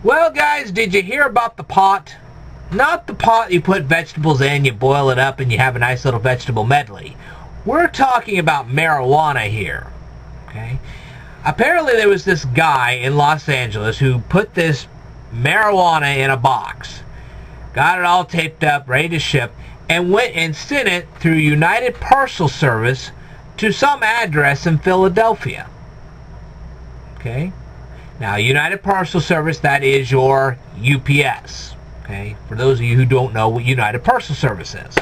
Well, guys, did you hear about the pot? Not the pot you put vegetables in, you boil it up, and you have a nice little vegetable medley. We're talking about marijuana here. Okay? Apparently there was this guy in Los Angeles who put this marijuana in a box, got it all taped up, ready to ship, and went and sent it through United Parcel Service to some address in Philadelphia. Okay? Now, United Parcel Service, that is your UPS. Okay? For those of you who don't know what United Parcel Service is.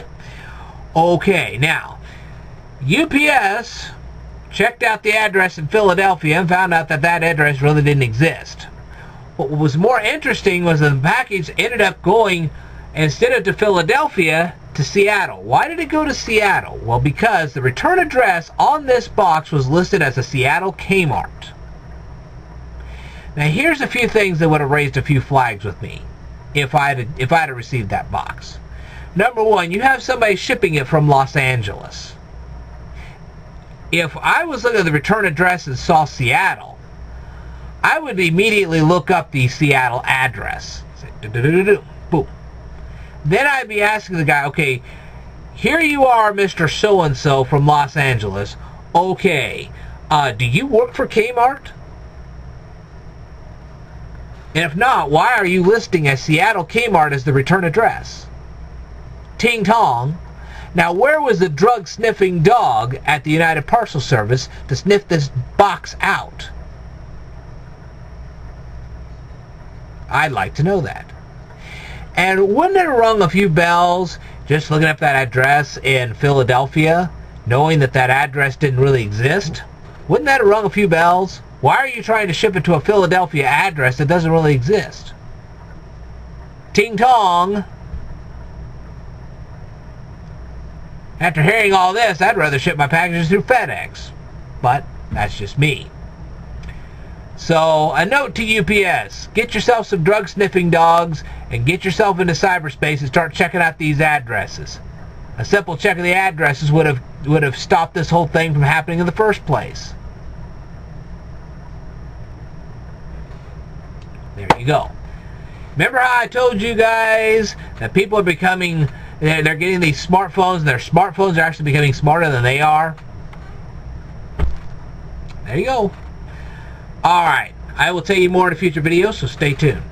Okay, now, UPS checked out the address in Philadelphia and found out that that address really didn't exist. What was more interesting was that the package ended up going, instead of to Philadelphia, to Seattle. Why did it go to Seattle? Well, because the return address on this box was listed as a Seattle Kmart. Now, here's a few things that would have raised a few flags with me if I'd have received that box. Number one, you have somebody shipping it from Los Angeles. If I was looking at the return address and saw Seattle, I would immediately look up the Seattle address. Boom. Then I'd be asking the guy, okay, here you are, Mr. So-and-so from Los Angeles. Okay, do you work for Kmart? And if not, why are you listing a Seattle Kmart as the return address? Ting tong. Now, where was the drug-sniffing dog at the United Parcel Service to sniff this box out? I'd like to know that. And wouldn't it have rung a few bells just looking up that address in Philadelphia, knowing that that address didn't really exist? Wouldn't that have rung a few bells? Why are you trying to ship it to a Philadelphia address that doesn't really exist? Ting tong. After hearing all this, I'd rather ship my packages through FedEx. But that's just me. So, a note to UPS. Get yourself some drug-sniffing dogs and get yourself into cyberspace and start checking out these addresses. A simple check of the addresses would have stopped this whole thing from happening in the first place. There you go. Remember how I told you guys that people are becoming, they're getting these smartphones, and their smartphones are actually becoming smarter than they are? There you go. Alright, I will tell you more in a future video, so stay tuned.